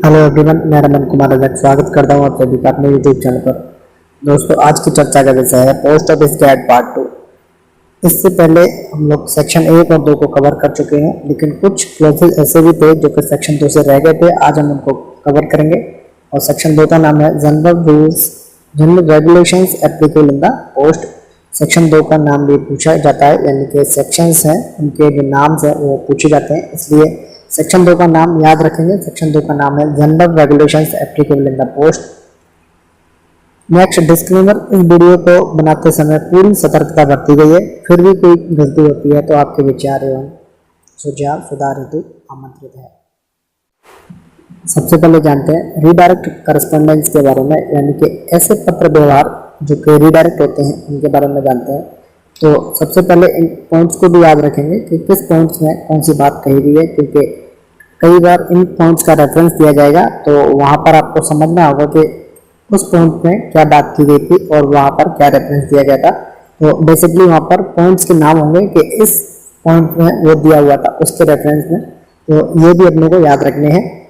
Hello everyone, मैं रमन कुमार अध्यक्ष स्वागत करता हूँ आप सभी का अपने यूट्यूब चैनल पर। दोस्तों, आज की चर्चा का विषय है पोस्ट ऑफिस गाइड पार्ट 2। इससे पहले हम लोग सेक्शन 1 और 2 को कवर कर चुके हैं, लेकिन कुछ क्लॉजेज ऐसे भी थे जो कि सेक्शन 2 से रह गए थे। आज हम उनको कवर करेंगे। और सेक्शन 2 का नाम है general rules general regulations applicable in the post. Section 2 का नाम भी पूछा जाता है, यानी कि सेक्शंस हैं उनके जो नाम है वो पूछे जाते हैं, इसलिए सेक्शन 2 का नाम याद रखेंगे। सेक्शन 2 का नाम है general regulations applicable in the post. Next disclaimer, इस वीडियो को बनाते समय पूरी सतर्कता बरती गई है। फिर भी कोई गलती होती है तो आपके विचार एवं सुझाव सुधार हेतु आमंत्रित है। सबसे पहले जानते हैं रीडायरेक्ट करस्पॉन्डेंस के बारे में, यानी कि ऐसे पत्र व्यवहार जो कि रीडायरेक्ट होते हैं उनके बारे में जानते हैं। तो सबसे पहले इन पॉइंट्स को भी याद रखेंगे कि किस पॉइंट्स में कौन सी बात कही गई है, क्योंकि कई बार इन पॉइंट्स का रेफरेंस दिया जाएगा तो वहाँ पर आपको समझना होगा कि उस पॉइंट में क्या बात की गई थी और वहाँ पर क्या रेफरेंस दिया गया था। तो बेसिकली वहाँ पर पॉइंट्स के नाम होंगे कि इस पॉइंट में वो दिया हुआ था उसके रेफरेंस में, तो ये भी अपने को याद रखने हैं।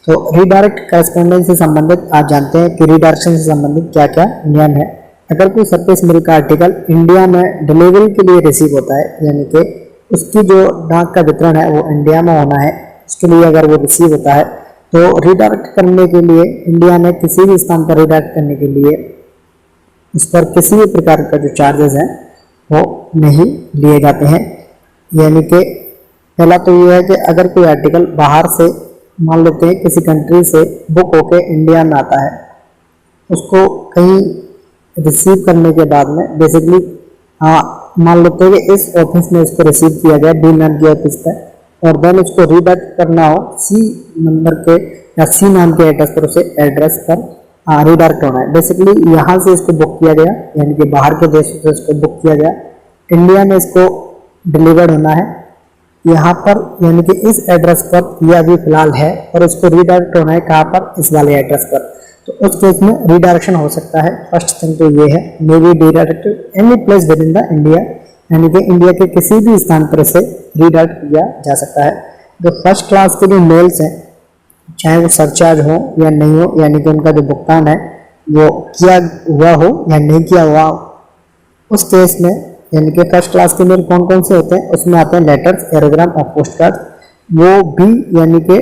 तो रीडायरेक्ट करस्पॉन्डेंस से संबंधित आज जानते हैं कि रीडायरेक्शन से संबंधित क्या क्या नियम है। अगर कोई सरफेस मेल का आर्टिकल इंडिया में डिलीवरी के लिए रिसीव होता है, यानी कि उसकी जो डाक का वितरण है वो इंडिया में होना है, उसके लिए अगर वो रिसीव होता है तो रीडायरेक्ट करने के लिए इंडिया में किसी भी स्थान पर रीडायरेक्ट करने के लिए उस पर किसी भी प्रकार का जो चार्जेस हैं वो नहीं लिए जाते हैं। यानी कि पहला तो ये है कि अगर कोई आर्टिकल बाहर से मान लेते हैं किसी कंट्री से बुक होके इंडिया में आता है, उसको कहीं रिसीव करने के बाद में बेसिकली मान लेते हैं कि इस ऑफिस में इसको रिसीव किया गया बी नाम की ऑफिस पर, और देन उसको रीडायरेक्ट करना हो सी नंबर के या सी नाम के एड्रेस पर, उसे एड्रेस पर रीडायरेक्ट होना है। बेसिकली यहाँ से इसको बुक किया गया, यानी कि बाहर के देशों से इसको बुक किया गया, इंडिया में इसको डिलीवर्ड होना है यहाँ पर, यानी कि इस एड्रेस पर यह अभी फिलहाल है, और इसको रीडायरेक्ट होना है कहाँ पर, इस वाले एड्रेस पर। तो उस केस में रीडायरेक्शन हो सकता है। फर्स्ट थिंग तो ये है, मे be redirected any place with in the India, यानी कि इंडिया के किसी भी स्थान पर से रीडायरेक्ट किया जा सकता है। जो फर्स्ट क्लास के जो मेल्स हैं, चाहे वो सरचार्ज हो या नहीं हो, यानी कि उनका जो भुगतान है वो किया हुआ हो या नहीं किया हुआ हो, उस केस में यानी कि फर्स्ट क्लास के मेल कौन कौन से होते हैं, उसमें आते हैं लेटर्स, एरोग्राम और पोस्ट कार्ड। वो भी यानी कि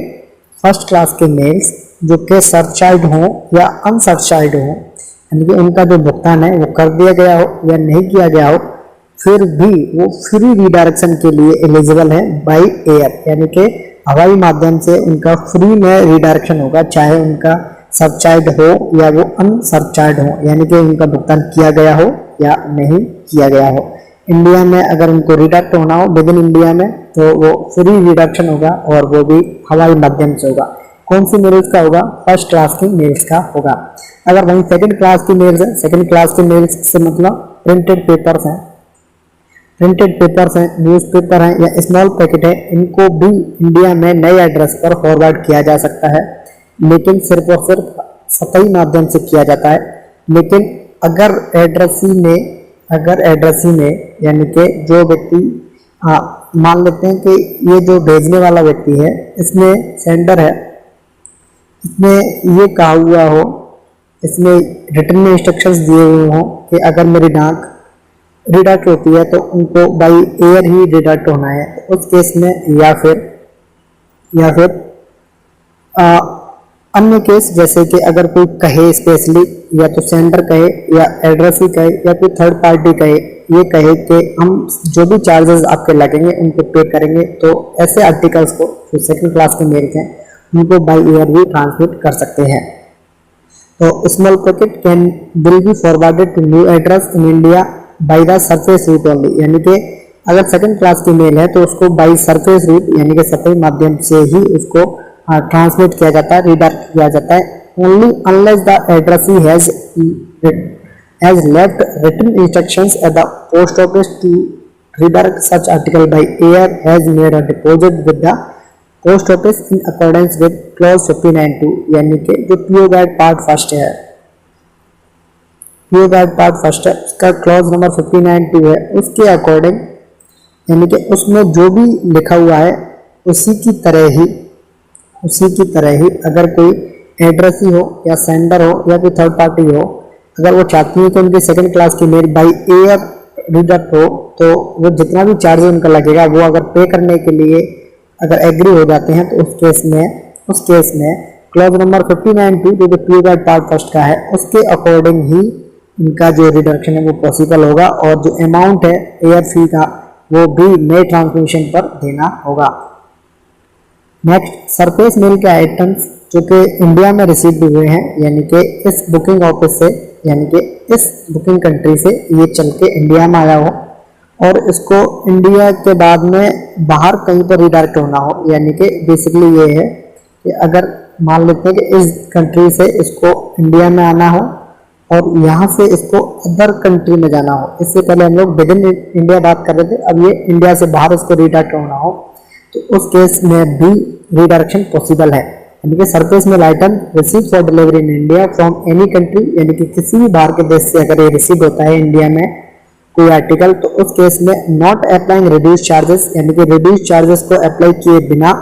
फर्स्ट क्लास के मेल्स जो कि सरचार्ज हो या अनसरचार्ज हो, यानी कि उनका जो भुगतान है वो कर दिया गया हो या नहीं किया गया हो, फिर भी वो फ्री रीडायरेक्शन के लिए एलिजिबल है बाय एयर, यानी कि हवाई माध्यम से उनका फ्री में रीडायरेक्शन होगा, चाहे उनका सरचार्ज हो या वो अनसरचार्ज हो, यानी कि उनका भुगतान किया गया हो या नहीं किया गया हो। इंडिया में अगर उनको रिडायरेक्ट होना हो विद इन इंडिया में तो वो फ्री रिडक्शन होगा, और वो भी हवाई माध्यम से होगा। कौन सी मेल्स का होगा? फर्स्ट क्लास की मेल्स का होगा। अगर वहीं सेकंड क्लास की मेल्स है, सेकंड क्लास की मेल्स से मतलब प्रिंटेड पेपर्स हैं, न्यूज़पेपर हैं या स्मॉल पैकेट है, इनको भी इंडिया में नए एड्रेस पर फॉरवर्ड किया जा सकता है, लेकिन सिर्फ और सिर्फ सतही माध्यम से किया जाता है। लेकिन अगर एड्रेसी में यानी कि जो व्यक्ति मान लेते हैं कि ये जो भेजने वाला व्यक्ति है, इसमें सेंडर है, इसमें ये कहा हुआ हो, इसमें रिटर्न में इंस्ट्रक्शंस दिए हुए हों कि अगर मेरी डाक रिडायरेक्ट होती है तो उनको बाई एयर ही रिडायरेक्ट होना है, तो उस केस में या फिर अन्य केस जैसे कि अगर कोई कहे स्पेशली, या तो सेंडर कहे या एड्रेस ही कहे या कोई थर्ड पार्टी कहे, ये कहे कि हम जो भी चार्जेस आपके लगेंगे उनको पे करेंगे, तो ऐसे आर्टिकल्स को जो सेकंड क्लास के मेल हैं उनको बाई एयर भी ट्रांसमिट कर सकते हैं। तो small packet will be forwarded to new address in India by the surface route only, यानी कि अगर सेकंड क्लास की मेल है तो उसको बाई सरफेस रूट यानी कि सतही माध्यम से ही उसको ट्रांसमिट किया जाता है, रिडायरेक्ट किया जाता है। Only unless the addressee has left written instructions at the post office to redirect such article by air has made a deposit with the post office in accordance with clause 59(2), यानी कि जो PO guide part first है, PO guide part first है, उसका clause number 59(2) है, उसके according यानी कि उसमें जो भी लिखा हुआ है उसी की तरह ही उसी की तरह ही अगर कोई एड्रेसी हो या सेंडर हो या कोई थर्ड पार्टी हो, अगर वो चाहती है कि उनकी सेकंड क्लास की मेल बाई एयर डिडक्ट हो, तो वो जितना भी चार्ज उनका लगेगा वो अगर पे करने के लिए अगर एग्री हो जाते हैं तो उस केस में क्लॉज नंबर 59(2) जो कि पी गाइड पार्ट फर्स्ट का है, उसके अकॉर्डिंग ही इनका जो रिडक्शन है वो पॉसिबल होगा, और जो अमाउंट है एयर फी का वो भी नए ट्रांसमिशन पर देना होगा। नेक्स्ट, सरफेस मेल के आइटम्स जो कि इंडिया में रिसीव हुए हैं, यानी कि इस बुकिंग ऑफिस से, यानी कि इस बुकिंग कंट्री से ये चल के इंडिया में आया हो और इसको इंडिया के बाद में बाहर कहीं पर रिडायरेक्ट होना हो, यानी कि बेसिकली ये है कि अगर मान लेते हैं कि इस कंट्री से इसको इंडिया में आना हो और यहाँ से इसको अदर कंट्री में जाना हो। इससे पहले हम लोग विद इन इंडिया बात कर रहे थे, अब ये इंडिया से बाहर इसको रिडायरेक्ट होना हो तो उस केस में भी रिडायरेक्शन पॉसिबल है। यानी कि surface mail item receive for delivery in India from any country, यानी कि किसी भी बाहर के देश से अगर ये रिसीव होता है इंडिया में कोई आर्टिकल, तो उस केस में नॉट अप्लाइंग रिड्यूस चार्जेस, यानी कि रिड्यूस चार्जेस को अप्लाई किए बिना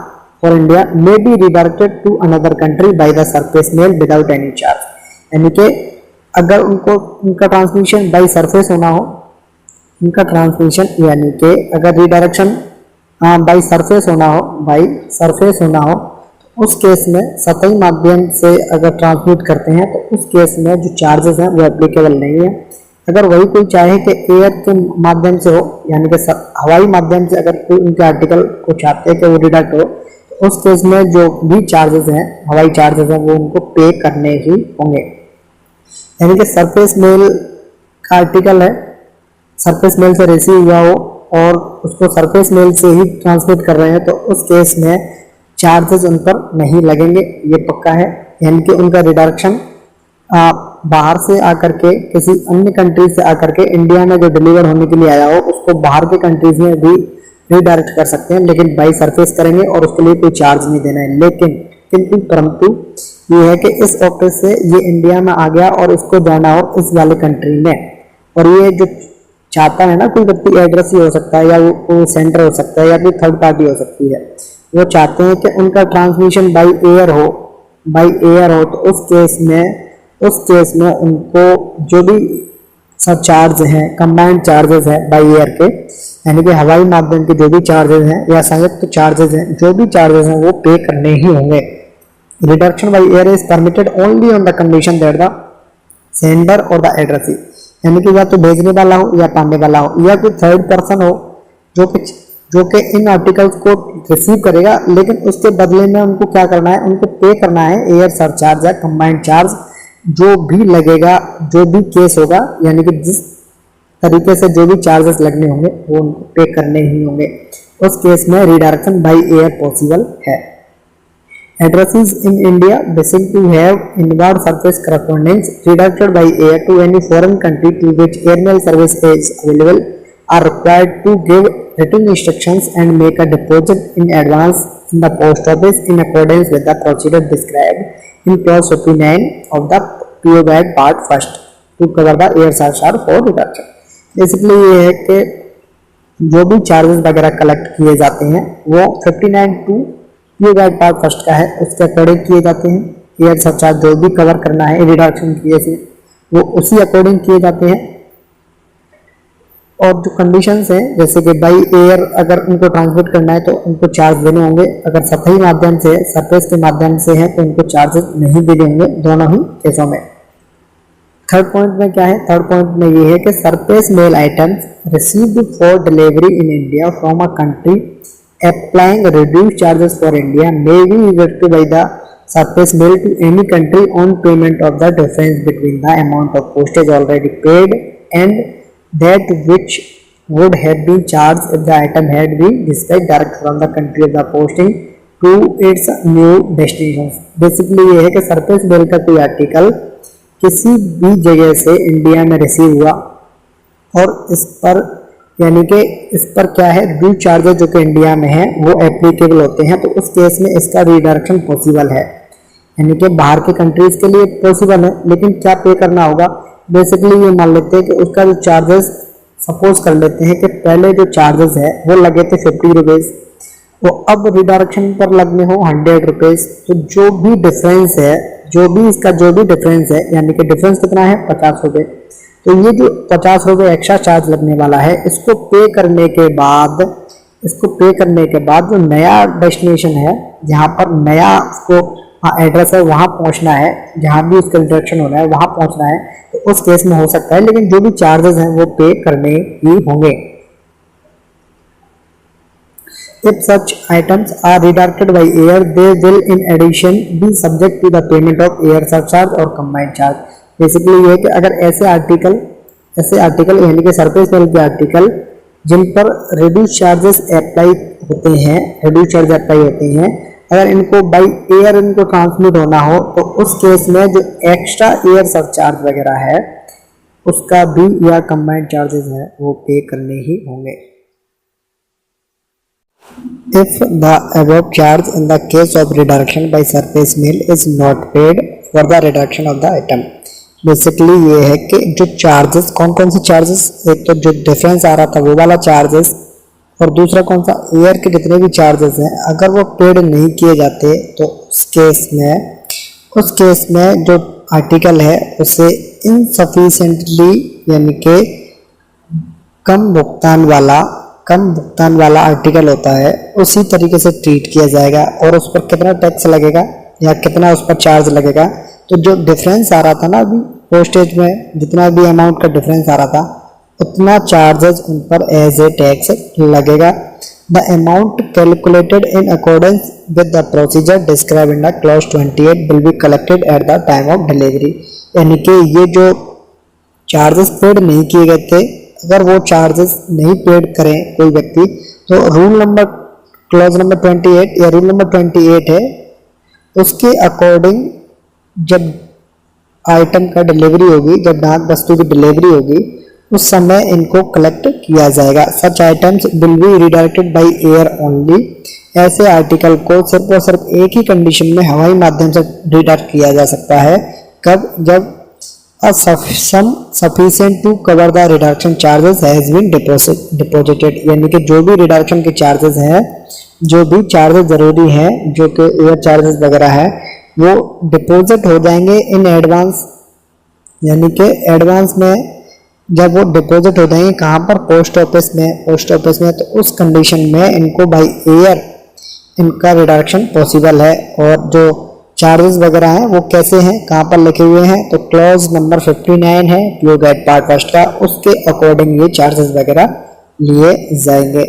for India may be redirected to another country by the surface mail without any charge. यानी कि अगर उनको उनका ट्रांसमिशन बाई सरफेस होना हो, उनका ट्रांसमिशन यानी कि अगर रिडायरेक्शन बाई सरफेस होना हो तो उस केस में सतही माध्यम से अगर ट्रांसमिट करते हैं तो उस केस में जो चार्जेस हैं वो एप्लीकेबल नहीं है। अगर वही कोई चाहे कि एयर के माध्यम से हो, यानी कि हवाई माध्यम से अगर कोई उनके आर्टिकल को चाहते हैं कि वो रिडायरेक्ट हो, तो उस केस में जो भी चार्जेस हैं, हवाई चार्जेस हैं, वो उनको पे करने ही होंगे। यानी कि सरफेस मेल का आर्टिकल है, सरफेस मेल से रिसीव हुआ हो और उसको सरफेस मेल से ही ट्रांसमिट कर रहे हैं, तो उस केस में चार्जेस उन पर नहीं लगेंगे, ये पक्का है। यानी कि उनका रिडायरेक्शन बाहर से आकर के किसी अन्य कंट्री से आकर के इंडिया में जो डिलीवर होने के लिए आया हो उसको बाहर के कंट्रीज में भी रिडायरेक्ट कर सकते हैं, लेकिन बाई सरफेस करेंगे और उसके लिए कोई चार्ज नहीं देना है। लेकिन किंतु परंतु ये है कि इस ऑफिस से ये इंडिया में आ गया और इसको जाना हो इस वाले कंट्री में, और ये जो चाहता है ना, कोई व्यक्ति एड्रेस ही हो सकता है या वो कोई सेंटर हो सकता है या कोई थर्ड पार्टी हो सकती है, वो चाहते हैं कि उनका ट्रांसमिशन बाई एयर हो, तो उस केस में उनको जो भी सब चार्ज हैं, कंबाइंड चार्जेस हैं बाई एयर के, यानी कि हवाई माध्यम के जो भी चार्जेस हैं या संयुक्त चार्जेस हैं, जो भी चार्जेस हैं वो पे करने ही होंगे। Reduction by air is permitted only on the condition that the sender और द एड्रेसी, यानी कि या तो भेजने वाला हो या पाने वाला हो या कोई थर्ड पर्सन हो जो कि इन आर्टिकल्स को रिसीव करेगा, लेकिन उसके बदले में उनको क्या करना है, उनको पे करना है एयर सरचार्ज या कंबाइंड चार्ज, जो भी लगेगा, जो भी केस होगा, यानी कि जिस तरीके से जो भी चार्जेस लगने होंगे वो उनको पे करने ही होंगे। उस केस में रिडायरेक्शन बाई एयर पॉसिबल है। Addresses in India wishing to have inward surface correspondence redirected by air to any foreign country to which airmail service is available are required to give written instructions and make a deposit in advance in the post office in accordance with the procedure described in clause 59 of the PO Guide part first to cover the air surcharge for reduction। Basically ये है कि जो भी charges वगैरह collect किए जाते हैं वो 59(2) PO Guide पार्ट फर्स्ट का है, उसके अकॉर्डिंग किए जाते हैं। एयर सरचार्ज जो भी कवर करना है रिडक्शन किए से वो उसी अकॉर्डिंग किए जाते हैं। और जो कंडीशंस हैं, जैसे कि बाई एयर अगर उनको ट्रांसमिट करना है तो उनको चार्ज देने होंगे, अगर सतही माध्यम से सरफेस के माध्यम से है तो उनको चार्जेस नहीं देने होंगे, दोनों ही केसों में। थर्ड पॉइंट में क्या है, थर्ड पॉइंट में ये है कि surface mail items received for delivery in India from a country applying reduced charges for India may be redirected by the surface mail to any country on payment of the difference between the amount of postage already paid and that which would have been charged if the item had been dispatched direct from the country of the posting to its new destinations। Basically ये है कि surface mail का कोई article किसी भी जगह से India में रिसीव हुआ और इस पर यानी कि इस पर क्या है, ड्यू चार्जेस जो कि इंडिया में है वो एप्लीकेबल होते हैं, तो उस केस में इसका रिडायरेक्शन पॉसिबल है। यानी कि बाहर के कंट्रीज के लिए पॉसिबल है, लेकिन क्या पे करना होगा, बेसिकली ये मान लेते हैं कि उसका जो चार्जेस, सपोज कर लेते हैं कि पहले जो चार्जेस है वो लगे थे 50 रुपीज़ वो अब रिडायरेक्शन पर लगने हो 100 रुपीज, तो जो भी डिफरेंस है, जो भी डिफरेंस है, यानी कि डिफरेंस कितना है 50 रुपये, तो ये जो 50 रुपये एक्स्ट्रा चार्ज लगने वाला है, इसको पे करने के बाद जो नया डेस्टिनेशन है, जहाँ पर नया उसको एड्रेस है वहाँ पहुँचना है, जहाँ भी उसका रिडक्शन होना है वहाँ पहुँचना है, तो उस केस में हो सकता है, लेकिन जो भी चार्जेस हैं वो पे करने ही होंगे। If such items are redirected by air, they will in addition be subject to the payment of air surcharge or combined charge। Basically ये है कि अगर ऐसे आर्टिकल यानी कि सरफेस मेल के आर्टिकल जिन पर रिड्यूस चार्ज अप्लाई होते हैं, अगर इनको बाई एयर इनको ट्रांसमिट होना हो, तो उस केस में जो एक्स्ट्रा एयर सरचार्ज वगैरह है उसका भी या कंबाइंड चार्जेस है वो पे करने ही होंगे। If the above charge in the case of redirection by surface mail is not paid for the reduction of the item, basically ये है कि जो चार्जेस, कौन से चार्जेस, एक तो जो डिफरेंस आ रहा था वो वाला चार्जेस, और दूसरा कौन सा एयर के जितने भी चार्जेस हैं, अगर वो पेड नहीं किए जाते तो उस केस में जो आर्टिकल है उसे इनसफिशिएंटली यानी कि कम भुगतान वाला आर्टिकल होता है, उसी तरीके से ट्रीट किया जाएगा। और उस पर कितना टैक्स लगेगा या कितना उस पर चार्ज लगेगा, तो जो डिफरेंस आ रहा था ना अभी पोस्टेज में, जितना भी अमाउंट का डिफरेंस आ रहा था उतना चार्जेस उन पर एज ए टैक्स लगेगा। The amount calculated in accordance with the procedure describe in the clause 28 will be collected at the time of delivery. यानी कि ये जो चार्जेस पेड नहीं किए गए थे, अगर वो चार्जेस नहीं पेड करें कोई व्यक्ति, तो क्लॉज नंबर 28 या रूल नंबर 28 है, उसके अकॉर्डिंग जब आइटम का डिलीवरी होगी, जब डाक वस्तु की डिलीवरी होगी, उस समय इनको कलेक्ट किया जाएगा। Such items will be redirected by air only. ऐसे आर्टिकल को सिर्फ और सिर्फ एक ही कंडीशन में हवाई माध्यम से रिडायरेक्ट किया जा सकता है, कब? जब sufficient to cover the reduction charges has been deposited, यानी कि जो भी रिडक्शन के चार्जेस हैं, जो भी चार्जेस जरूरी हैं, जो कि एयर चार्जेस वगैरह है, वो डिपॉजिट हो जाएंगे इन एडवांस। यानी कि एडवांस में जब वो डिपॉजिट हो जाएंगे कहाँ पर? पोस्ट ऑफिस में, तो उस कंडीशन में इनको बाय एयर इनका रिडक्शन पॉसिबल है। और जो चार्जेस वगैरह हैं वो कैसे हैं, कहाँ पर लिखे हुए हैं, तो क्लॉज नंबर 59 है पीओ गेट पार्ट फर्स्ट का, उसके अकॉर्डिंग ये चार्जेस वगैरह लिए जाएंगे।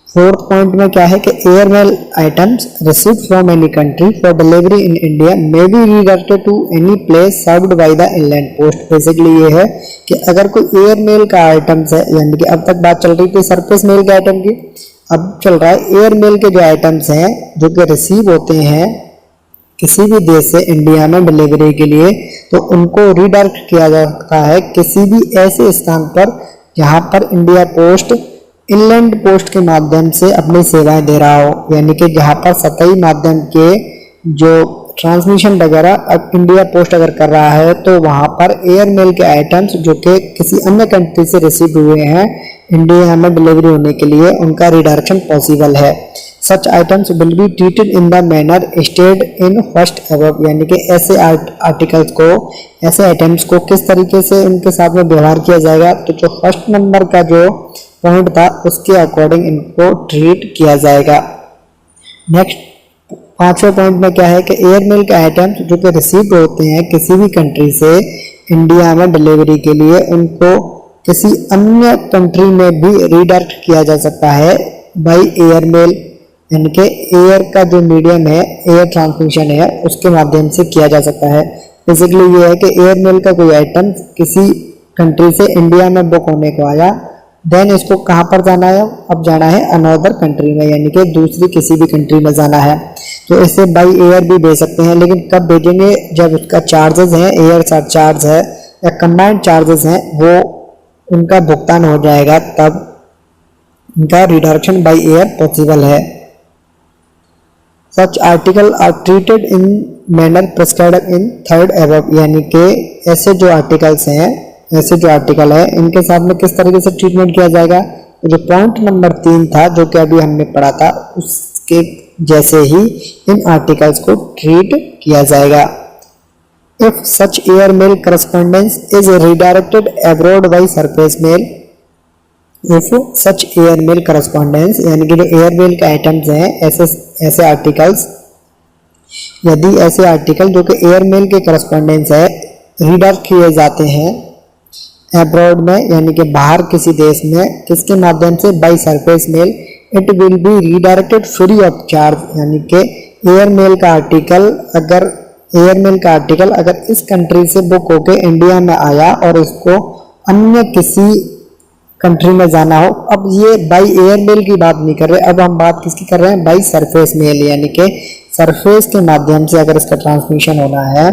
फोर्थ पॉइंट में क्या है कि air mail items receive from any country for delivery in India may be redirected to any place served by the inland post. Basically ये है कि अगर कोई एयर मेल का आइटम्स है, यानी कि अब तक बात चल रही थी सरफेस मेल के आइटम की, अब चल रहा है एयर मेल के जो आइटम्स हैं जो कि रिसीव होते हैं किसी भी देश से इंडिया में डिलीवरी के लिए, तो उनको रीडायरेक्ट किया जाता है किसी भी ऐसे स्थान पर जहां पर इंडिया पोस्ट इनलैंड पोस्ट के माध्यम से अपनी सेवाएं दे रहा हो। यानी कि जहां पर सतही माध्यम के जो ट्रांसमिशन वगैरह अब इंडिया पोस्ट अगर कर रहा है, तो वहां पर एयर मेल के आइटम्स जो कि किसी अन्य कंट्री से रिसीव हुए हैं इंडिया में डिलीवरी होने के लिए, उनका रिडायरेक्शन पॉसिबल है। Such items will be treated in the manner stated in first above. यानी कि ऐसे आर्टिकल्स को, ऐसे आइटम्स को किस तरीके से इनके साथ में व्यवहार किया जाएगा, तो जो फर्स्ट नंबर का जो पॉइंट था उसके अकॉर्डिंग इनको ट्रीट किया जाएगा। नेक्स्ट पांचवें पॉइंट में क्या है कि एयर मेल के आइटम्स जो कि रिसीव होते हैं किसी भी कंट्री से इंडिया में डिलीवरी के लिए, उनको किसी अन्य कंट्री में भी रीडायरेक्ट किया जा सकता है बाय एयर मेल। यानी कि एयर का जो मीडियम है, एयर ट्रांसमिशन है, उसके माध्यम से किया जा सकता है। बेसिकली ये है कि एयर मेल का कोई आइटम किसी कंट्री से इंडिया में बुक होने को आया, देन इसको कहाँ पर जाना है? अब जाना है अनदर कंट्री में, यानी कि दूसरी किसी भी कंट्री में जाना है, तो इसे बाई एयर भी भेज सकते हैं। लेकिन कब भेजेंगे? जब उसका चार्जेस है, एयर चार्ज है या कंबाइंड चार्जेस हैं, वो उनका भुगतान हो जाएगा, तब उनका रिडायरेक्शन बाई एयर पॉसिबल है। Such article are treated in manner prescribed in third above. यानी कि ऐसे जो आर्टिकल है, इनके साथ में किस तरीके से ट्रीटमेंट किया जाएगा? जो पॉइंट नंबर 3 था जो कि अभी हमने पढ़ा था उसके जैसे ही इन आर्टिकल्स को ट्रीट किया जाएगा। If such air mail correspondence is redirected abroad by surface mail, if such air mail correspondence यानी कि जो एयर मेल के आइटम्स हैं ऐसे आर्टिकल्स, यदि ऐसे आर्टिकल जो कि एयर मेल के करस्पॉन्डेंस है रीडायरेक्ट किए जाते हैं अब्रॉड में यानी कि बाहर किसी देश में, किसके माध्यम से, by surface mail, it will be redirected free of charge, यानी कि एयर मेल का आर्टिकल अगर इस कंट्री से बुक होके इंडिया में आया और इसको अन्य किसी कंट्री में जाना हो, अब ये बाई एयर मेल की बात नहीं कर रहे, अब हम बात किसकी कर रहे हैं, बाई सरफेस मेल, यानी कि सरफेस के माध्यम से अगर इसका ट्रांसमिशन होना है,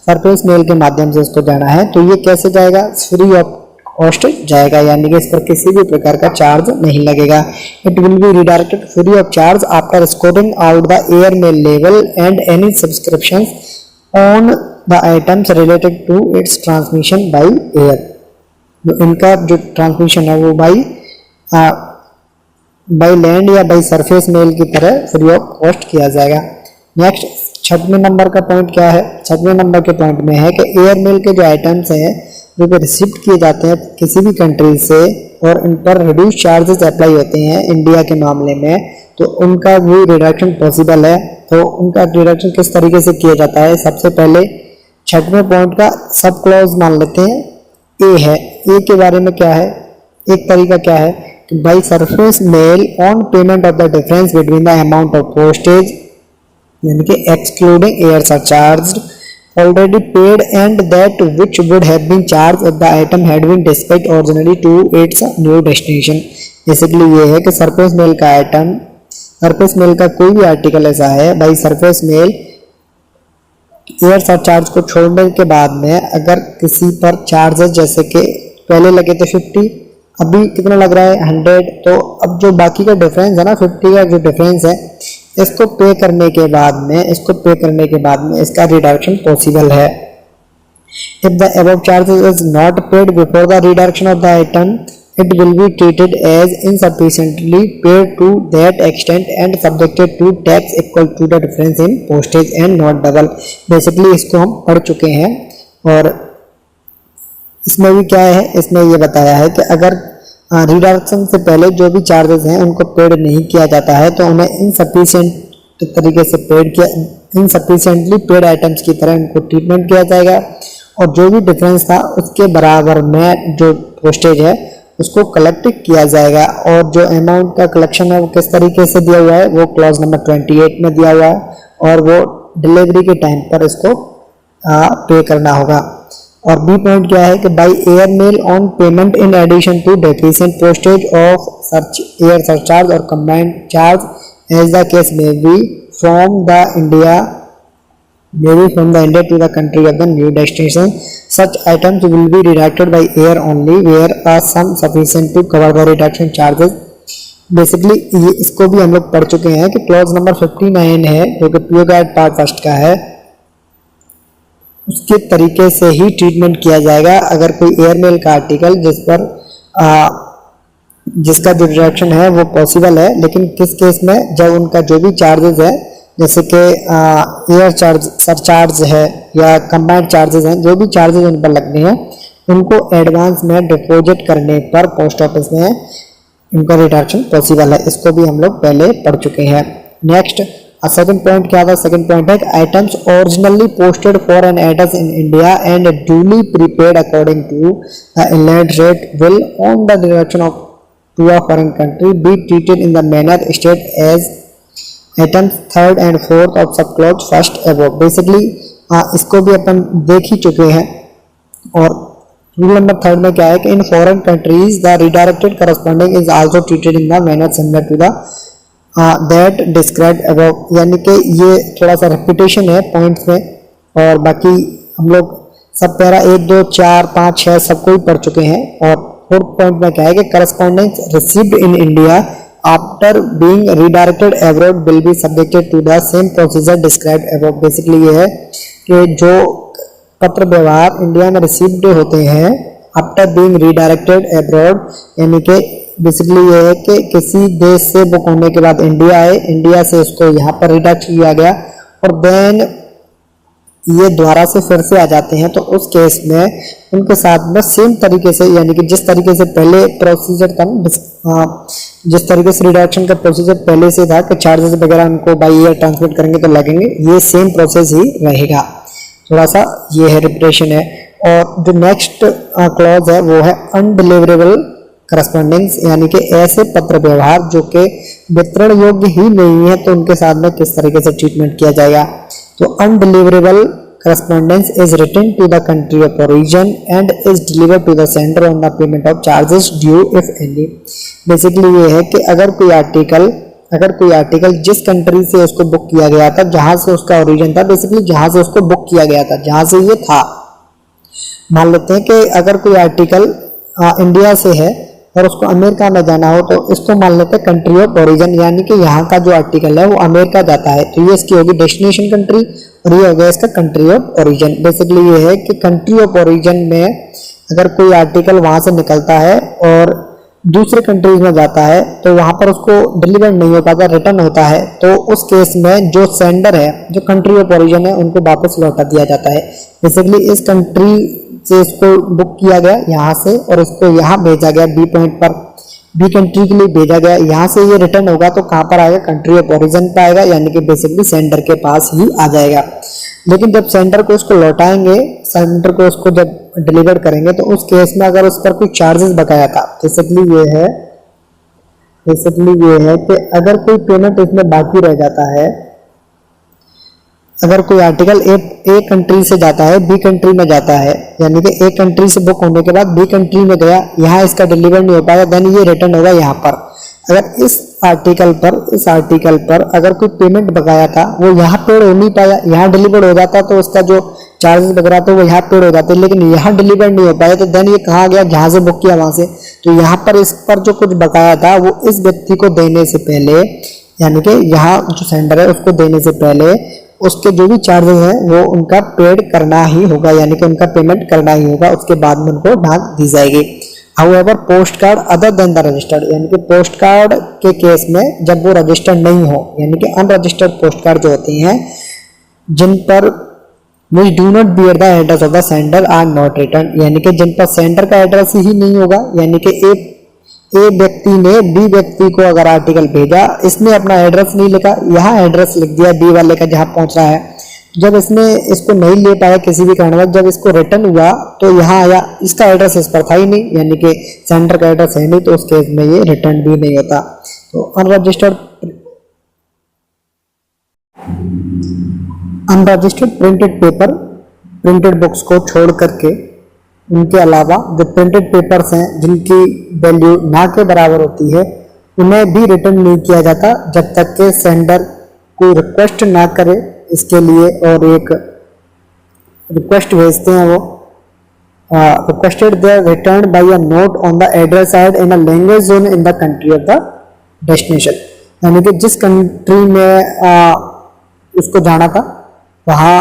सरफेस मेल के माध्यम से इसको जाना है, तो ये कैसे जाएगा, फ्री ऑफ कॉस्ट जाएगा, यानी कि इस पर किसी भी प्रकार का चार्ज नहीं लगेगा। It will be redirected free of charge after escorting out the air mail level and any subscription on the items related to its transmission by air. इनका जो ट्रांसमिशन है वो बाई लैंड या बाई सरफेस मेल की तरह free of cost किया जाएगा। Next 6वें नंबर का पॉइंट क्या है, 6वें नंबर के पॉइंट में है कि एयर मेल के जो आइटम्स हैं जो कि रिसीव किए जाते हैं किसी भी कंट्री से और इन पर रिड्यूस चार्जेस अप्लाई होते हैं इंडिया के मामले में, तो उनका भी रिडक्शन पॉसिबल है। तो उनका रिडक्शन किस तरीके से किया जाता है, सबसे पहले 6वें पॉइंट का सब क्लॉज मान लेते हैं, ए है। ए के बारे में क्या है, एक तरीका क्या है कि by surface mail on payment of the difference between the amount of postage, यानी कि excluding air surcharge already paid and that which would have been charged if the item had been dispatched originally to its new destination। Basically ये है कि surface mail का item, surface mail का कोई भी article ऐसा है by surface mail air surcharge को छोड़ने के बाद में अगर किसी पर चार्जेस जैसे कि पहले लगे थे 50, अभी कितना लग रहा है 100, तो अब जो बाकी का डिफरेंस है ना 50 का जो डिफरेंस है इसको पे करने के बाद में इसका रिडक्शन पॉसिबल है। If the above charges is not paid before the reduction of the item it will be treated as insufficiently paid to that extent and subjected to tax equal to the difference in postage and not double. Basically इसको हम पढ़ चुके हैं और इसमें भी क्या है, इसमें ये बताया है कि अगर रिडक्शन से पहले जो भी चार्जेस हैं उनको पेड नहीं किया जाता है तो उन्हें इनसफिशिएंट तरीके से इनसफिशिएंटली पेड आइटम्स की तरह उनको ट्रीटमेंट किया जाएगा और जो भी डिफरेंस था उसके बराबर में जो पोस्टेज है उसको कलेक्ट किया जाएगा। और जो अमाउंट का कलेक्शन है वो किस तरीके से दिया हुआ है, वो क्लॉज नंबर 28 में दिया हुआ है और वो डिलीवरी के टाइम पर इसको पे करना होगा। और बी पॉइंट क्या है कि by air mail on payment in addition to deficient postage of air surcharge और combined charge as the case may be from the India to the country of the new destination, such items will be redacted by air only where are sum sufficient to cover the reduction charges. Basically ये इसको भी हम लोग पढ़ चुके हैं कि clause number 59 है जो कि पीओ गाइड पार्ट फर्स्ट का है, उसके तरीके से ही ट्रीटमेंट किया जाएगा अगर कोई एयर मेल का आर्टिकल जिसका जो रिडक्शन है वो पॉसिबल है। लेकिन किस केस में, जब उनका जो भी चार्जेस है जैसे कि एयर चार्ज सरचार्ज है या कंबाइंड चार्जेस हैं, जो भी चार्जेस उन पर लगने हैं उनको एडवांस में डिपॉजिट करने पर पोस्ट ऑफिस में उनका रिडक्शन पॉसिबल है। इसको भी हम लोग पहले पढ़ चुके हैं। नेक्स्ट सेकंड पॉइंट क्या था, सेकंड पॉइंट है items originally posted for an address in India and duly prepaid according to the inland rate will on the direction of to a foreign country be treated in the manner state as items third and fourth of sub clause first above. Basically इसको भी अपन देख ही चुके हैं। और rule number 3 में क्या है कि in foreign countries the redirected corresponding is also treated in the manner similar to the that described above. यानी कि ये थोड़ा सा रिपीटेशन है पॉइंट्स में और बाकी हम लोग सब पैरा 1 2 4 5 6 सबको ही पढ़ चुके हैं। और फोर्थ पॉइंट में क्या है कि correspondence received in India after being redirected abroad will be subjected to the same procedure described above. Basically ये है कि जो पत्र व्यवहार इंडिया में रिसीव्ड होते हैं आफ्टर बीइंग रिडायरेक्टेड अब्रॉड, यानी कि बेसिकली ये है कि किसी देश से बुक होने के बाद इंडिया आए, इंडिया से उसको यहाँ पर रिडक्ट किया गया और देन ये दोबारा से फिर से आ जाते हैं, तो उस केस में उनके साथ में सेम तरीके से, यानी कि जिस तरीके से पहले प्रोसीजर था, जिस तरीके से रिडक्शन का प्रोसीजर पहले से था कि चार्जेस वगैरह उनको बाई ईयर ट्रांसमिट करेंगे तो लगेंगे, ये सेम प्रोसेस ही रहेगा। थोड़ा सा ये है रिपरेशन है। और जो नेक्स्ट क्लॉज है वो है अनडिलीवरेबल करस्पॉन्डेंस, यानी कि ऐसे पत्र व्यवहार जो कि वितरण योग्य ही नहीं है, तो उनके साथ में किस तरीके से ट्रीटमेंट किया जाएगा। तो undeliverable correspondence is written to the country of origin and is delivered to the sender on the payment of charges due if any। Basically ये है कि अगर कोई आर्टिकल जिस कंट्री से उसको बुक किया गया था, जहां से उसका ओरिजिन था, बेसिकली जहां से उसको बुक किया गया था, जहां से ये था, मान लेते हैं कि अगर कोई आर्टिकल इंडिया से है और उसको अमेरिका में जाना हो, तो इसको मान लेते हैं कंट्री ऑफ ओरिजिन, यानी कि यहाँ का जो आर्टिकल है वो अमेरिका जाता है, तो ये इसकी होगी डेस्टिनेशन कंट्री और ये हो गया इसका कंट्री ऑफ ओरिजिन। बेसिकली ये है कि कंट्री ऑफ ओरिजिन में अगर कोई आर्टिकल वहां से निकलता है और दूसरे कंट्रीज में जाता है तो वहां पर उसको डिलीवर नहीं हो पाता, रिटर्न होता है, तो उस केस में जो सेंडर है, जो कंट्री ऑफ ओरिजिन है, उनको वापस लौटा दिया जाता है। बेसिकली इस कंट्री से इसको बुक किया गया यहाँ से और इसको यहाँ भेजा गया बी पॉइंट पर, बी कंट्री के लिए भेजा गया, यहाँ से ये रिटर्न होगा तो कहाँ पर आएगा, कंट्री ऑफ ओरिजिन पे आएगा, यानी कि बेसिकली सेंडर के पास ही आ जाएगा। लेकिन जब सेंडर को उसको लौटाएंगे, सेंडर को उसको जब डिलीवर करेंगे, तो उस केस में अगर उस पर कोई चार्जेस बकाया था, बेसिकली ये है कि अगर कोई पेमेंट इसमें बाकी रह जाता है, अगर कोई आर्टिकल ए कंट्री से जाता है बी कंट्री में जाता है, यानी कि ए कंट्री से बुक होने के बाद बी कंट्री में गया, यहाँ इसका डिलीवर नहीं हो पाया, देन ये रिटर्न होगा यहाँ पर। अगर इस आर्टिकल पर अगर कोई पेमेंट बकाया था वो यहाँ पेड हो नहीं पाया, यहाँ डिलीवर हो जाता तो उसका जो चार्जेस वगैरह तो वो यहाँ पेड हो जाते, लेकिन यहाँ डिलीवर नहीं हो पाया, तो देन ये कहाँ गया, जहाँ से बुक किया वहां से, तो यहाँ पर इस पर जो कुछ बकाया था वो इस व्यक्ति को देने से पहले, यानी कि यहाँ जो सेंडर है उसको देने से पहले उसके जो भी चार्जेस हैं वो उनका पेड करना ही होगा, यानी कि उनका पेमेंट करना ही होगा, उसके बाद में उनको ढांक दी जाएगी। However post card other than the registered, यानी कि पोस्ट कार्ड के केस में जब वो रजिस्टर्ड नहीं हो, यानी कि अनरजिस्टर्ड पोस्ट कार्ड जो होती हैं जिन पर which do not bear the address of the sender are not returned, यानी कि जिन पर सेंडर का एड्रेस ही नहीं होगा, यानी कि ए व्यक्ति ने बी व्यक्ति को अगर आर्टिकल भेजा, इसने अपना एड्रेस नहीं लिखा, यहाँ एड्रेस लिख दिया बी वाले का जहाँ पहुंच रहा है, जब इसने इसको नहीं ले पाया किसी भी कारणवश, जब इसको रिटर्न हुआ तो यहाँ आया, इसका एड्रेस इस पर था ही नहीं, यानी कि सेंडर का एड्रेस है नहीं, तो उस केस में ये रिटर्न भी नहीं होता। तो unregistered printed paper, printed books को छोड़ करके उनके अलावा जो प्रिंटेड पेपर्स हैं जिनकी वैल्यू ना के बराबर होती है, उन्हें भी रिटर्न नहीं किया जाता जब तक के सेंडर कोई रिक्वेस्ट ना करे इसके लिए, और एक रिक्वेस्ट भेजते हैं वो, requested their return by a note on the address side in a language zone in the country of the destination, यानी कि जिस कंट्री में उसको जाना था वहाँ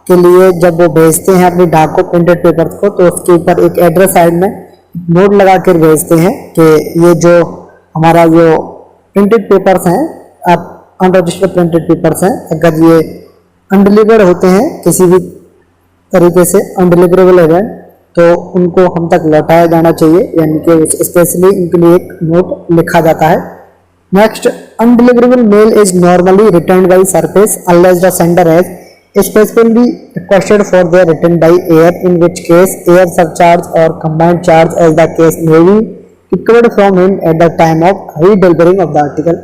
के लिए जब वो भेजते हैं अपनी डाक को, प्रिंटेड पेपर को, तो उसके ऊपर एक एड्रेस साइड में नोट लगा कर भेजते हैं कि ये जो हमारा जो प्रिंटेड पेपर्स हैं, आप अनरजिस्टर्ड प्रिंटेड पेपर्स हैं, अगर ये अनडिलीवर्ड होते हैं किसी भी तरीके से, अनडिलीवरेबल है, तो उनको हम तक लौटाया जाना चाहिए, यानी कि स्पेशली उनके लिए एक नोट लिखा जाता है। Next, undeliverable mail is normally return by surface unless the sender has specifically requested for their return by air, in which case air surcharge or combined charge as the case may be recovered from him at the time of redelivering of the article।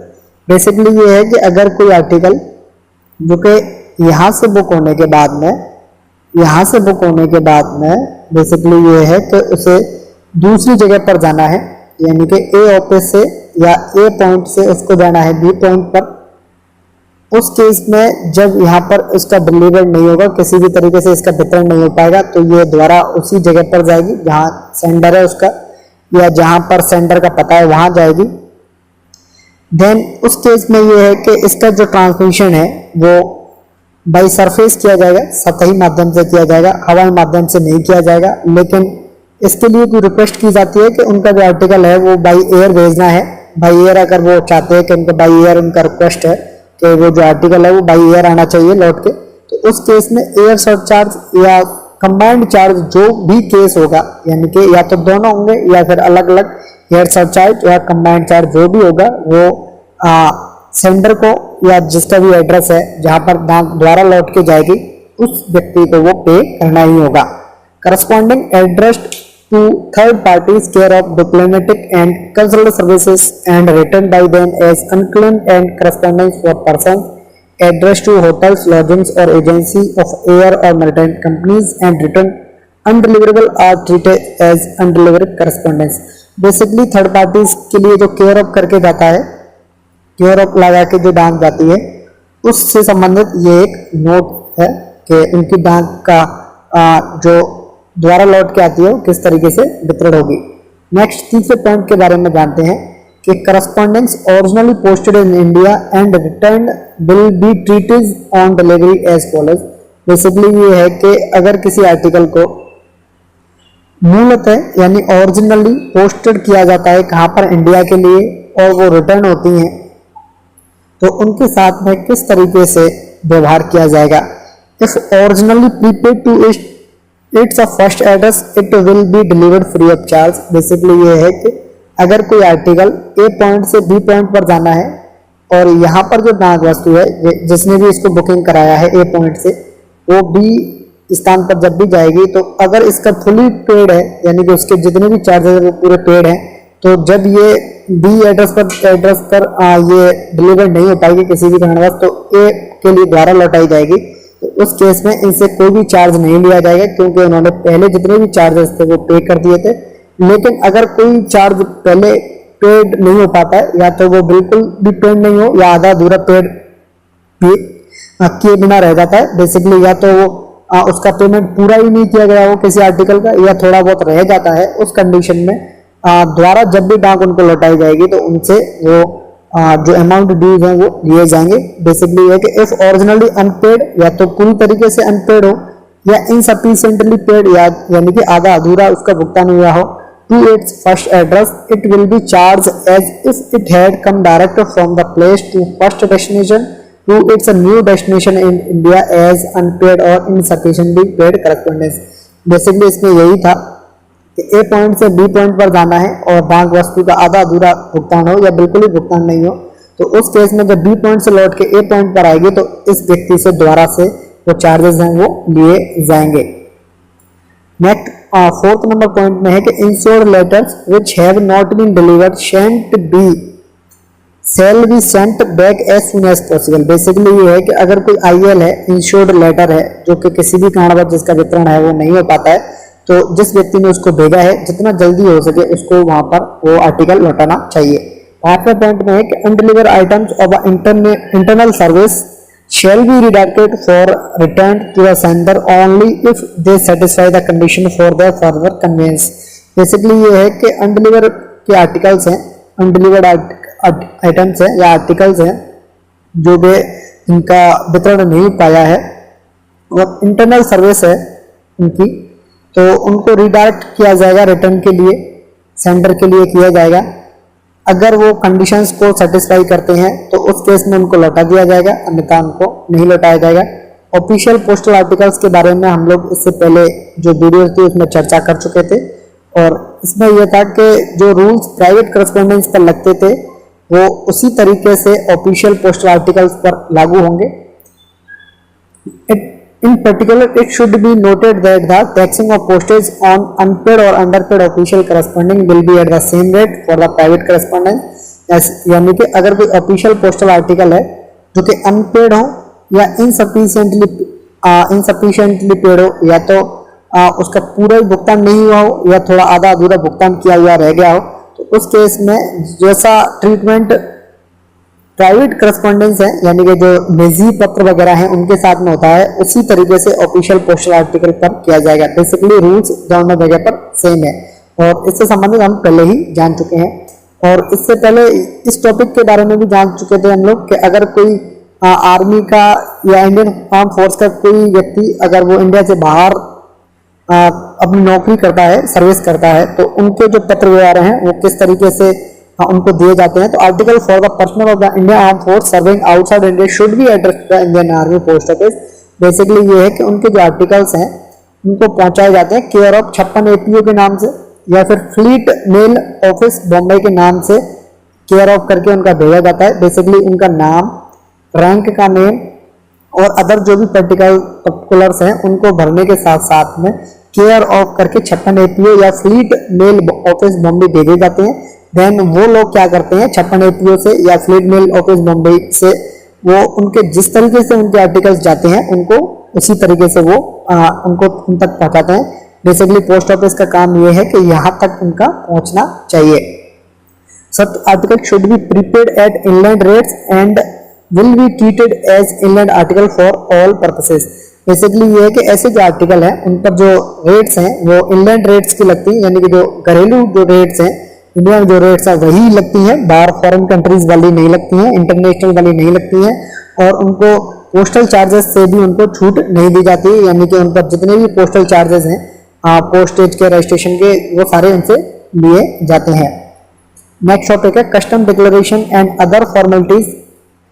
Basically ये है कि अगर कोई article जो कि यहाँ से book होने के बाद में बेसिकली ये है कि उसे दूसरी जगह पर जाना है, यानी कि ए ऑफिस से या ए पॉइंट से उसको जाना है बी पॉइंट पर, उस केस में जब यहाँ पर इसका डिलीवर नहीं होगा, किसी भी तरीके से इसका वितरण नहीं हो पाएगा, तो ये दोबारा उसी जगह पर जाएगी जहाँ सेंडर है उसका, या जहाँ पर सेंडर का पता है वहां जाएगी। देन उस केस में ये है कि इसका जो ट्रांसमिशन है वो बाई सरफेस किया जाएगा, सतही माध्यम से किया जाएगा, हवाई माध्यम से नहीं किया जाएगा। लेकिन इसके लिए कोई रिक्वेस्ट की जाती है कि उनका जो आर्टिकल है वो बाई एयर भेजना है। बाई एयर अगर वो चाहते हैं कि उनका बाई एयर उनका रिक्वेस्ट है कि वो जो आर्टिकल है वो बाई एयर आना चाहिए लौट के, तो उस केस में एयर सरचार्ज या कंबाइंड चार्ज जो भी केस होगा, यानी कि या तो दोनों होंगे या फिर अलग अलग एयर सरचार्ज या कंबाइंड चार्ज जो भी होगा वो सेंडर को या जिसका भी एड्रेस है जहां पर डाक द्वारा लौट के जाएगी उस व्यक्ति को वो पे करना ही होगा। Corresponding address to third parties care of diplomatic and consular services and return by them as unclaimed and correspondence for person address to hotels lodgings और एजेंसी ऑफ एयर और maritime companies and return undeliverable are treated as undelivered correspondence. Basically third parties के लिए जो care of करके जाता है, care of लगा के जो डाक जाती है उससे संबंधित ये एक नोट है कि उनकी डाक का जो द्वारा लौट के आती है वो किस तरीके से वितरण होगी। नेक्स्ट तीसरे पॉइंट के बारे में जानते हैं कि correspondence originally posted in India and return will be treated on delivery as follows. Basically ये है कि अगर किसी आर्टिकल को मूलतः यानी ओरिजिनली पोस्टेड किया जाता है कहाँ पर, इंडिया के लिए, और वो रिटर्न होती हैं तो उनके साथ में किस तरीके से व्यवहार किया जाएगा। If originally prepaid to its first address it will be delivered free of charge. Basically ये है कि अगर कोई आर्टिकल ए पॉइंट से बी पॉइंट पर जाना है और यहाँ पर जो डाक वस्तु है जिसने भी इसको बुकिंग कराया है ए पॉइंट से, वो बी स्थान पर जब भी जाएगी तो अगर इसका फुली पेड है यानी कि उसके जितने भी चार्जेस वो पूरे पेड हैं, तो जब ये बी एड्रेस पर ये डिलीवर नहीं हो पाएगी किसी भी कारणवश तो ए के लिए द्वारा लौटाई जाएगी, तो उस केस में इनसे कोई भी चार्ज नहीं लिया जाएगा क्योंकि उन्होंने पहले जितने भी चार्जेस थे वो पे कर दिए थे। लेकिन अगर कोई चार्ज पहले पेड नहीं हो पाता है या तो वो बिल्कुल भी पेड नहीं हो या आधा अधूरा पेड किए बिना रह जाता है, बेसिकली या तो वो उसका पेमेंट पूरा ही नहीं किया गया हो किसी आर्टिकल का या थोड़ा बहुत रह जाता है, उस कंडीशन में द्वारा जब भी डाक उनको लौटाई जाएगी तो उनसे वो जो अमाउंट ड्यूज हैं वो लिए जाएंगे। बेसिकली ये कि इफ ओरिजिनली अनपेड या तो पूरी तरीके से अनपेड हो या इनसफिशिएंटली पेड यानी कि आधा अधूरा उसका भुगतान हुआ हो to its first address, it will be charge as if it had come direct from the place to first destination to its new destination in India as unpaid और इनसफिशिएंटली पेड करस्पॉन्डेंस। बेसिकली इसमें यही था कि A point से B point पर जाना है और डाक वस्तु का आधा अधूरा भुगतान हो या बिल्कुल ही भुगतान नहीं हो, तो उस केस में जब बी पॉइंट से लौट के ए पॉइंट पर आएगी तो इस व्यक्ति से द्वारा से वो चार्जेस हैं वो लिए जाएंगे। नेक्स्ट फोर्थ नंबर पॉइंट में है कि insured letters which have not been delivered shall be sent back as soon as possible. Basically ये है कि अगर कोई आईएल है, इंश्योर्ड लेटर है जो कि किसी भी कारणवश जिसका वितरण है वो नहीं हो पाता है, तो जिस व्यक्ति ने उसको भेजा है जितना जल्दी हो सके उसको वहां पर वो आर्टिकल लौटाना चाहिए। पांचवें पॉइंट में है कि undeliver items of internal service shall be redacted for return to the sender only if they satisfy the condition for their further conveyance। Basically ये है कि अनडिलीवर के आर्टिकल्स हैं, अनडिलीवर्ड आइटम्स हैं या आर्टिकल्स हैं जो भी इनका वितरण नहीं पाया है और इंटरनल सर्विस है उनकी, तो उनको रिडायरेक्ट किया जाएगा रिटर्न के लिए, सेंडर के लिए किया जाएगा। अगर वो कंडीशंस को सेटिस्फाई करते हैं तो उस केस में उनको लौटा दिया जाएगा, अन्यथा उनको नहीं लौटाया जाएगा। ऑफिशियल पोस्टल आर्टिकल्स के बारे में हम लोग इससे पहले जो वीडियोस थी उसमें चर्चा कर चुके थे और इसमें यह था कि जो रूल्स प्राइवेट करस्पॉन्डेंस पर लगते थे वो उसी तरीके से ऑफिशियल पोस्टल आर्टिकल्स पर लागू होंगे। In particular, it should be noted that the taxing of postage on unpaid or underpaid official corresponding will be at the same rate for the private correspondence। यानी कि अगर कोई ऑफिशियल पोस्टल आर्टिकल है जो कि अनपेड हो या इनसफिशिएंटली paid हो या तो उसका पूरा ही भुगतान नहीं हुआ हो या थोड़ा आधा अधूरा भुगतान किया हुआ रह गया हो, तो उस केस में जैसा ट्रीटमेंट प्राइवेट करस्पॉन्डेंस है यानी कि जो निजी पत्र वगैरह हैं उनके साथ में होता है उसी तरीके से ऑफिशियल पोस्टल आर्टिकल पर किया जाएगा। बेसिकली रूल्स दोनों जगह पर सेम है और इससे संबंधित हम पहले ही जान चुके हैं। और इससे पहले इस टॉपिक के बारे में भी जान चुके थे हम लोग कि अगर कोई आर्मी का या इंडियन आर्म फोर्स का कोई व्यक्ति अगर वो इंडिया से बाहर अपनी नौकरी करता है, सर्विस करता है, तो उनके जो पत्र व्यवहार हैं वो किस तरीके से उनको दिए जाते हैं। तो article for the personnel of the Indian arm force serving outside India should be address to the Indian army post office. Basically ये है कि उनके जो आर्टिकल्स हैं उनको पहुंचाए जाते हैं केयर ऑफ 56 एपीओ के नाम से या फिर फ्लीट मेल ऑफिस बॉम्बे के नाम से केयर ऑफ करके उनका भेजा जाता है। बेसिकली उनका नाम, रैंक का नेम और अदर जो भी पर्टिकुलर्स हैं उनको भरने के साथ साथ में केयर ऑफ करके 56 एपीओ या फ्लीट मेल ऑफिस बॉम्बे भेजे जाते हैं। देन वो लोग क्या करते हैं, 56 एपीओ से या फ्लीट मेल ऑफिस बॉम्बे से वो उनके जिस तरीके से उनके आर्टिकल्स जाते हैं उनको उसी तरीके से वो उनको उन तक पहुंचाते हैं। बेसिकली पोस्ट ऑफिस का काम ये है कि यहाँ तक उनका पहुंचना चाहिए। Such article should be prepaid at inland rates and will be treated as inland article for all purposes। Basically ये है कि ऐसे जो आर्टिकल हैं उन पर जो रेट्स हैं वो इनलैंड रेट्स की लगती हैं, यानी कि जो घरेलू जो रेट्स हैं इंडिया में जो रेट्स हैं वही लगती हैं, बाहर फॉरेन कंट्रीज वाली नहीं लगती हैं, इंटरनेशनल वाली नहीं लगती हैं। और उनको पोस्टल चार्जेस से भी उनको छूट नहीं दी जाती है, यानी कि उन पर जितने भी पोस्टल चार्जेस हैं पोस्टेज के, रजिस्ट्रेशन के, वो सारे उनसे लिए जाते हैं। नेक्स्ट टॉपिक है custom declaration and other formalities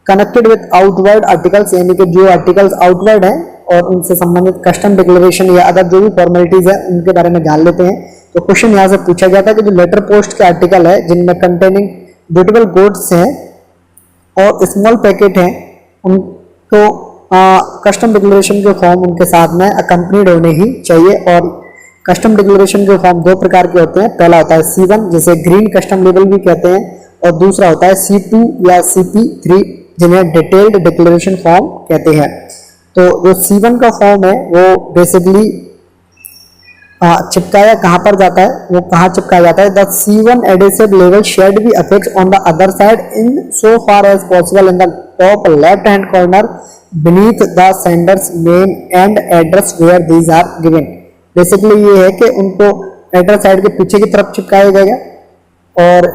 connected with outward articles, यानी कि जो आर्टिकल्स आउटवर्ड हैं और उनसे संबंधित कस्टम डिक्लेरेशन या अदर जो भी फॉर्मेलिटीज है उनके बारे में जान लेते हैं। तो क्वेश्चन यहाँ से पूछा गया था कि जो लेटर पोस्ट के आर्टिकल है जिनमें कंटेनिंग ड्यूटेबल गुड्स हैं और स्मॉल पैकेट हैं उनको कस्टम डिक्लेरेशन के फॉर्म उनके साथ में अकम्पनीड होने ही चाहिए। और कस्टम डिक्लेरेशन के फॉर्म दो प्रकार के होते हैं। पहला होता है C1 जिसे ग्रीन कस्टम लेबल भी कहते हैं और दूसरा होता है C2 या CP3 जिन्हें डिटेल्ड डिक्लेरेशन फॉर्म कहते हैं। तो जो C1 का फॉर्म है वो बेसिकली चिपकाया कहाँ पर जाता है, वो कहाँ चिपकाया जाता है, the C1 adhesive label should be affixed on the other side in so far as possible in the top left hand corner beneath the sender's name and address where these are given। Basically ये है कि उनको address side के पीछे की तरफ चिपकाया जाएगा और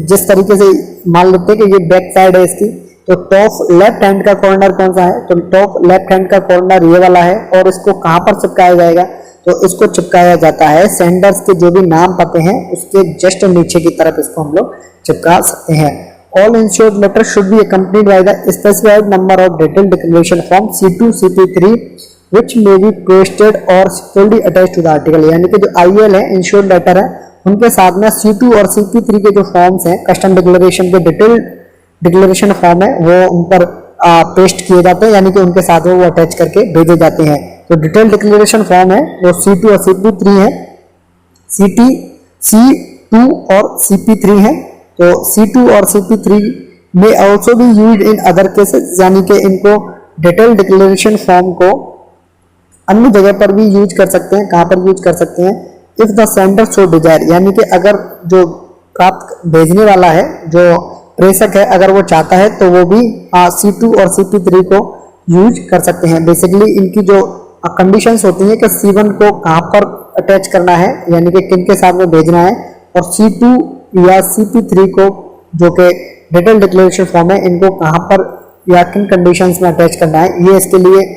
जिस तरीके से मान लेते हैं कि ये बैक साइड है इसकी, तो टॉप लेफ्ट हैंड का कॉर्नर कौन सा है, तो टॉप लेफ्ट हैंड का कॉर्नर ये वाला है। और इसको कहाँ पर चिपकाया जाएगा, तो इसको चिपकाया जाता है सेंडर्स के जो भी नाम पते हैं उसके जस्ट नीचे की तरफ इसको हम लोग चिपका सकते हैं। All insured letter should be accompanied by the specified number of detailed declaration form C2 CP3 which may be posted or securely attached to the article। यानी कि जो IL है, इंश्योर्ड लेटर है, उनके साथ में C2 और CP3 के जो फॉर्म्स हैं कस्टम डिक्लेरेशन के डिटेल्ड डिक्लेरेशन फॉर्म है वो उन पर पेस्ट किए जाते हैं, यानी कि उनके साथ वो अटैच करके भेजे जाते हैं। तो डिटेल्ड डिक्लेरेशन फॉर्म है वो C2 और CP3 है, C2 और CP3 है। तो C2 और CP3 में ऑल्सो भी यूज इन अदर केसेस, यानी कि इनको डिटेल्ड डिक्लेरेशन फॉर्म को अन्य जगह पर भी यूज कर सकते हैं। कहाँ पर यूज कर सकते हैं, if the sender so Dzire, यानी कि अगर जो प्राप्त भेजने वाला है, जो प्रेषक है, अगर वो चाहता है तो वो भी C2 और CP3 को यूज कर सकते हैं। बेसिकली इनकी जो कंडीशंस होती हैं कि C1 को कहाँ पर अटैच करना है, यानी कि किन के साथ में भेजना है, और C2 या CP3 को जो कि डिटेल डिक्लेरेशन फॉर्म है इनको कहाँ पर या किन कंडीशंस में अटैच करना है, ये इसके लिए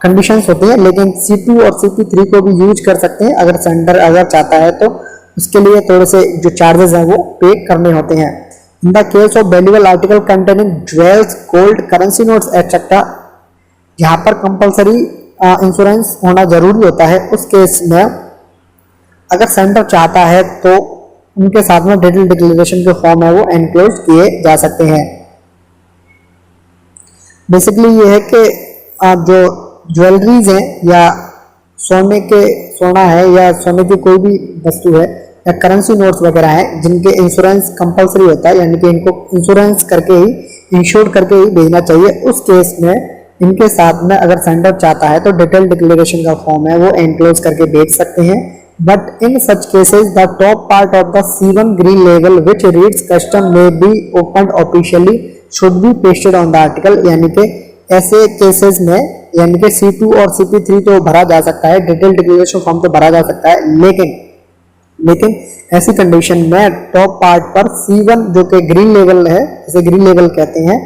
कंडीशंस होती हैं। लेकिन C2 और CP3 को भी यूज कर सकते हैं अगर सेंडर अगर चाहता है, तो उसके लिए थोड़े से जो चार्जेस हैं वो पे करने होते हैं। इन the case of valuable article containing jewels, gold, currency notes etcetera, जहाँ पर कंपलसरी इंश्योरेंस होना जरूरी होता है, उस केस में अगर सेंडर चाहता है तो उनके साथ में डिटेल डिक्लेरेशन के फॉर्म है वो एनक्लोज किए जा सकते हैं। बेसिकली ये है कि जो ज्वेलरीज हैं या सोना है या सोने की कोई भी वस्तु है या करेंसी नोट्स वगैरह हैं जिनके इंश्योरेंस कंपलसरी होता है, यानी कि इनको इंश्योरेंस करके ही, इंश्योर करके ही भेजना चाहिए। उस केस में इनके साथ में अगर सेंडर चाहता है तो डिटेल डिक्लेरेशन का फॉर्म है वो एनक्लोज करके भेज सकते हैं। But in such cases the top part of the C1 green label which reads custom may be opened officially should be pasted on the article, यानी कि ऐसे केसेस में यानी कि C2 और CP3 तो भरा जा सकता है, डिटेल डिक्लेरेशन फॉर्म तो भरा जा सकता है, लेकिन ऐसी कंडीशन में टॉप पार्ट पर C1 जो कि ग्रीन लेवल है, इसे ग्रीन लेवल कहते हैं,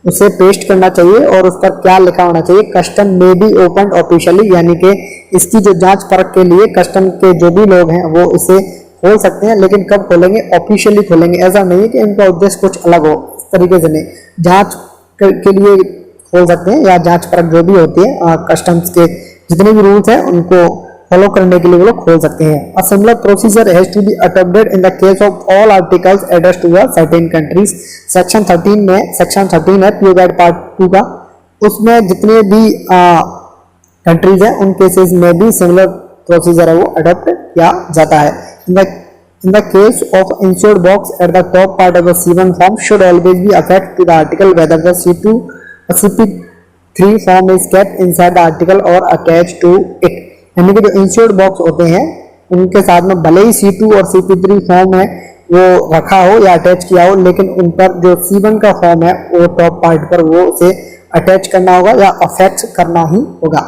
उसे पेस्ट करना चाहिए और उस पर क्या लिखा होना चाहिए, custom may be open officially, यानी कि इसकी जो जांच परख के लिए कस्टम के जो भी लोग हैं वो इसे खोल सकते हैं, लेकिन कब खोलेंगे, ऑफिशियली खोलेंगे। ऐसा नहीं है कि इनका उद्देश्य कुछ अलग हो, इस तरीके से नहीं, जांच के लिए खोल सकते हैं या जांच परख जो भी होती है कस्टम्स के जितने भी रूल्स हैं उनको फॉलो करने के लिए वो लोग खोल सकते हैं। A similar procedure has to be adopted in the case of all articles addressed to certain countries. Section 13 में, सेक्शन 13 है पीओ गाइड पार्ट 2 का, उसमें जितने भी कंट्रीज हैं उन केसेस में भी सिमिलर प्रोसीजर है वो अडॉप्ट किया जाता है। In the case of insured box at the top part of the C1 form should always be affixed to the article whether the C2 or CP3 form is kept inside the article or attached to it। यानी कि जो insured box होते हैं उनके साथ में भले ही C2 और CP3 फॉर्म है वो रखा हो या अटैच किया हो, लेकिन उन पर जो C1 का फॉर्म है वो टॉप पार्ट पर वो उसे अटैच करना होगा या अफेक्ट करना ही होगा।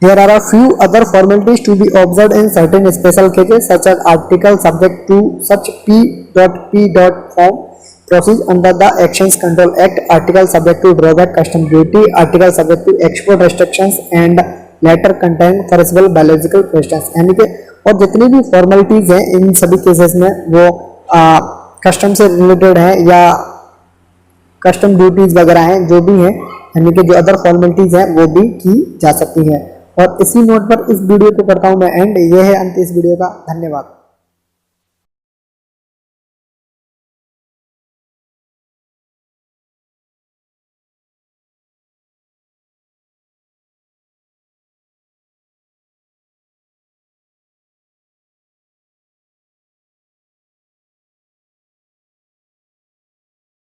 There are a few other formalities to be observed in certain special cases such as article subject to such P.P. form proceeds under the Actions Control Act, article subject to drawback custom duty, article subject to export restrictions and letter contain forcible biological questions। यानी कि और जितनी भी formalities हैं इन सभी cases में वो custom से रिलेटेड है या कस्टम ड्यूटीज वगैरह हैं जो भी हैं, यानी कि जो अदर फॉर्मेलिटीज हैं वो भी की जा सकती हैं। और इसी नोट पर इस वीडियो को करता हूं मैं एंड। ये है अंत इस वीडियो का। धन्यवाद।